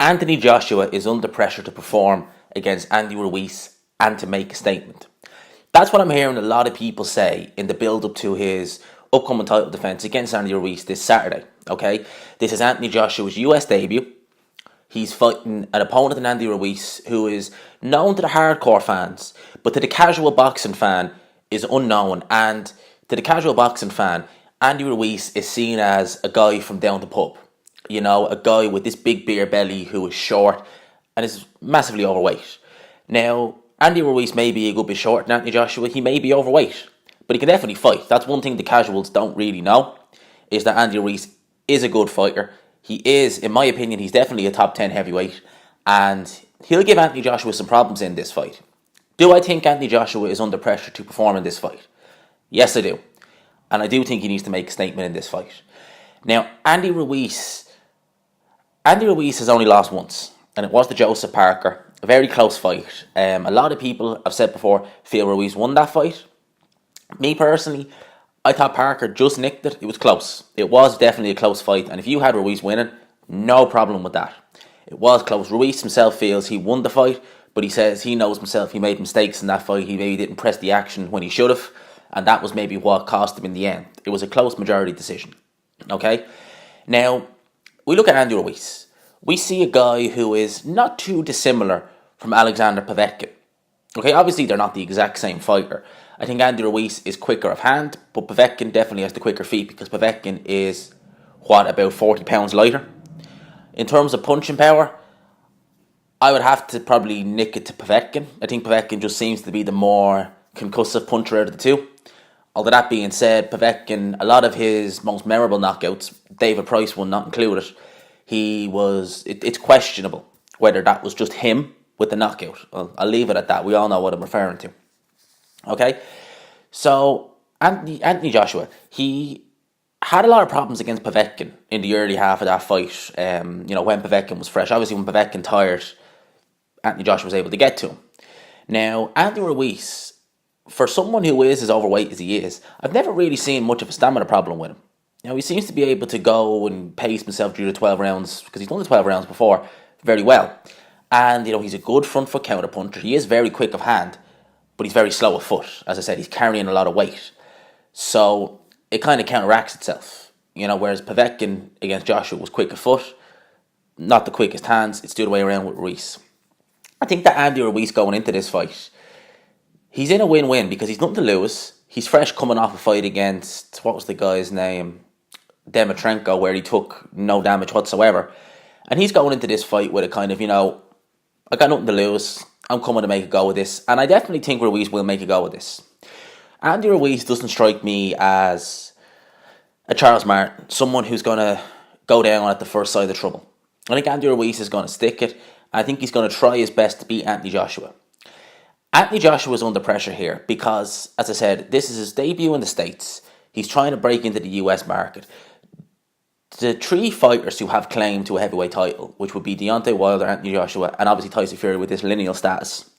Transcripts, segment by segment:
Anthony Joshua is under pressure to perform against Andy Ruiz and to make a statement. That's what I'm hearing a lot of people say in the build-up to his upcoming title defence against Andy Ruiz this Saturday. Okay, this is Anthony Joshua's US debut. He's fighting an opponent in Andy Ruiz who is known to the hardcore fans, but to the casual boxing fan is unknown. And to the casual boxing fan, Andy Ruiz is seen as a guy from down the pub. You know, a guy with this big beer belly who is short and is massively overweight. Now, Andy Ruiz may be a good bit short than Anthony Joshua. He may be overweight, but he can definitely fight. That's one thing the casuals don't really know, is that Andy Ruiz is a good fighter. He is, in my opinion, he's definitely a top 10 heavyweight, and he'll give Anthony Joshua some problems in this fight. Do I think Anthony Joshua is under pressure to perform in this fight? Yes, I do. And I do think he needs to make a statement in this fight. Now, Andy Ruiz has only lost once, and it was to Joseph Parker. A very close fight. A lot of people, I've said before, feel Ruiz won that fight. Me personally, I thought Parker just nicked it. It was close. It was definitely a close fight. And if you had Ruiz winning, no problem with that. It was close. Ruiz himself feels he won the fight, but he says he knows himself. He made mistakes in that fight. He maybe didn't press the action when he should have. And that was maybe what cost him in the end. It was a close majority decision. Okay? Now, we look at Andy Ruiz. We see a guy who is not too dissimilar from Alexander Povetkin. Okay, obviously they're not the exact same fighter. I think Andy Ruiz is quicker of hand, but Povetkin definitely has the quicker feet because Povetkin is, about 40 pounds lighter. In terms of punching power, I would have to probably nick it to Povetkin. I think Povetkin just seems to be the more concussive puncher out of the two. Although that being said, Povetkin, a lot of his most memorable knockouts, David Price one not included, it's questionable whether that was just him with the knockout. I'll leave it at that. We all know what I'm referring to. Okay? So, Anthony Joshua, he had a lot of problems against Povetkin in the early half of that fight, when Povetkin was fresh. Obviously, when Povetkin tired, Anthony Joshua was able to get to him. Now, Anthony Ruiz, for someone who is as overweight as he is, I've never really seen much of a stamina problem with him. Now, he seems to be able to go and pace himself through the 12 rounds, because he's done the 12 rounds before, very well. And, he's a good front foot counter puncher. He is very quick of hand, but he's very slow of foot. As I said, he's carrying a lot of weight. So, it kind of counteracts itself. Whereas Povetkin against Joshua was quick of foot, not the quickest hands. It's the other way around with Ruiz. I think that Andy Ruiz going into this fight, he's in a win-win because he's nothing to lose. He's fresh coming off a fight against, what was the guy's name? Demetrenko, where he took no damage whatsoever. And he's going into this fight with a kind of, I got nothing to lose. I'm coming to make a go of this. And I definitely think Ruiz will make a go of this. Andy Ruiz doesn't strike me as a Charles Martin, someone who's going to go down at the first sign of trouble. I think Andy Ruiz is going to stick it. I think he's going to try his best to beat Anthony Joshua. Anthony Joshua is under pressure here because, as I said, this is his debut in the States. He's trying to break into the US market. The three fighters who have claim to a heavyweight title, which would be Deontay Wilder, Anthony Joshua, and obviously Tyson Fury with this lineal status,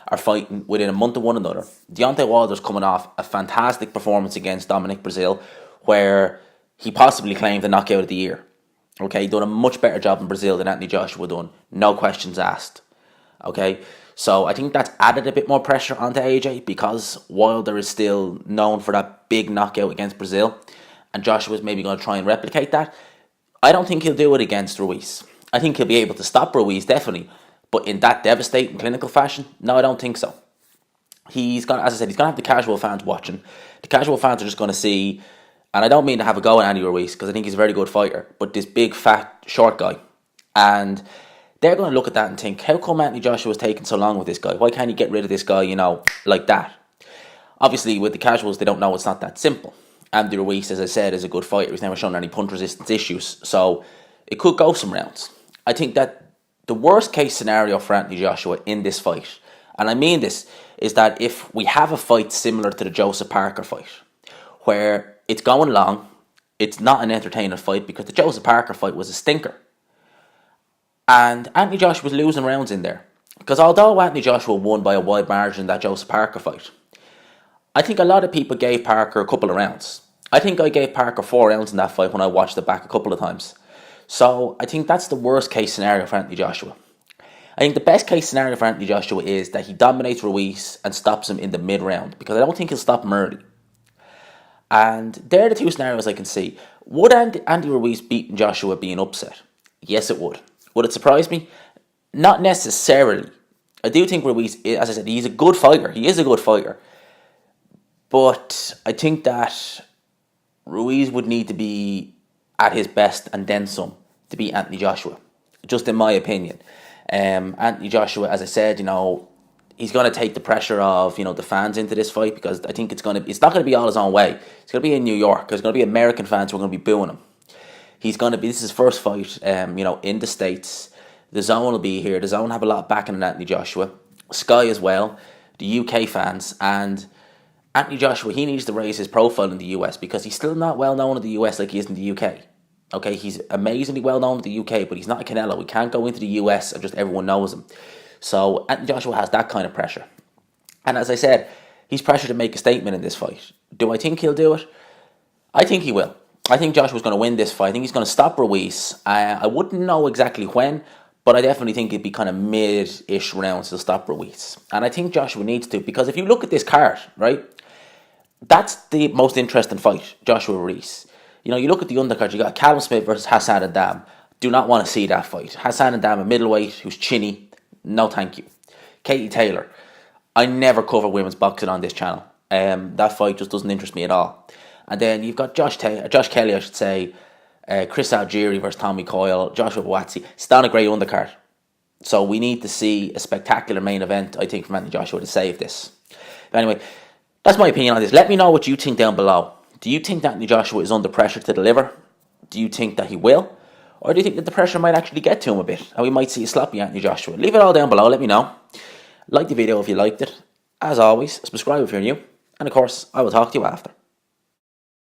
are fighting within a month of one another. Deontay Wilder's coming off a fantastic performance against Dominic Breazeale, where he possibly claimed the knockout of the year. Okay, he done a much better job in Breazeale than Anthony Joshua done. No questions asked. Okay, so I think that's added a bit more pressure onto AJ because Wilder is still known for that big knockout against Breazeale, and Joshua's maybe going to try and replicate that. I don't think he'll do it against Ruiz. I think he'll be able to stop Ruiz, definitely, but in that devastating clinical fashion, no, I don't think so. He's going to have the casual fans watching. The casual fans are just going to see, and I don't mean to have a go at Andy Ruiz because I think he's a very good fighter, but this big, fat, short guy. And they're going to look at that and think, how come Anthony Joshua's taking so long with this guy? Why can't he get rid of this guy, like that? Obviously, with the casuals, they don't know it's not that simple. Andy Ruiz, as I said, is a good fighter. He's never shown any punch resistance issues, so it could go some rounds. I think that the worst case scenario for Anthony Joshua in this fight, and I mean this, is that if we have a fight similar to the Joseph Parker fight, where it's going long, it's not an entertaining fight because the Joseph Parker fight was a stinker. And Anthony Joshua was losing rounds in there. Because although Anthony Joshua won by a wide margin in that Joseph Parker fight, I think a lot of people gave Parker a couple of rounds. I think I gave Parker 4 rounds in that fight when I watched it back a couple of times. So I think that's the worst case scenario for Anthony Joshua. I think the best case scenario for Anthony Joshua is that he dominates Ruiz and stops him in the mid round, because I don't think he'll stop him early. And they're the two scenarios I can see. Would Andy Ruiz beating Joshua be an upset? Yes, it would. Would it surprise me? Not necessarily. I do think Ruiz, as I said, he's a good fighter. He is a good fighter. But I think that Ruiz would need to be at his best and then some to beat Anthony Joshua, just in my opinion. Anthony Joshua, as I said, he's going to take the pressure of the fans into this fight, because I think it's not going to be all his own way. It's going to be in New York. There's going to be American fans who are going to be booing him. This is his first fight, in the States. The Zone will be here. The Zone have a lot of backing in Anthony Joshua. Sky as well, the UK fans, and Anthony Joshua, he needs to raise his profile in the US, because he's still not well known in the US like he is in the UK. Okay, he's amazingly well known in the UK, but he's not a Canelo. We can't go into the US and just everyone knows him. So Anthony Joshua has that kind of pressure. And as I said, he's pressured to make a statement in this fight. Do I think he'll do it? I think he will. I think Joshua's going to win this fight. I think he's going to stop Ruiz. I wouldn't know exactly when, but I definitely think it'd be kind of mid-ish rounds to stop Ruiz. And I think Joshua needs to, because if you look at this card, right, that's the most interesting fight, Joshua Ruiz. You look at the undercard, you got Callum Smith versus Hassan Adam. Do not want to see that fight. Hassan Adam, a middleweight who's chinny. No, thank you. Katie Taylor. I never cover women's boxing on this channel. That fight just doesn't interest me at all. And then you've got Josh Kelly, I should say, Chris Algieri versus Tommy Coyle, Joshua Buatsi. It's not a great undercard. So we need to see a spectacular main event, I think, from Anthony Joshua to save this. But anyway, that's my opinion on this. Let me know what you think down below. Do you think that Anthony Joshua is under pressure to deliver? Do you think that he will? Or do you think that the pressure might actually get to him a bit, and we might see a sloppy Anthony Joshua? Leave it all down below, let me know. Like the video if you liked it. As always, subscribe if you're new. And of course, I will talk to you after.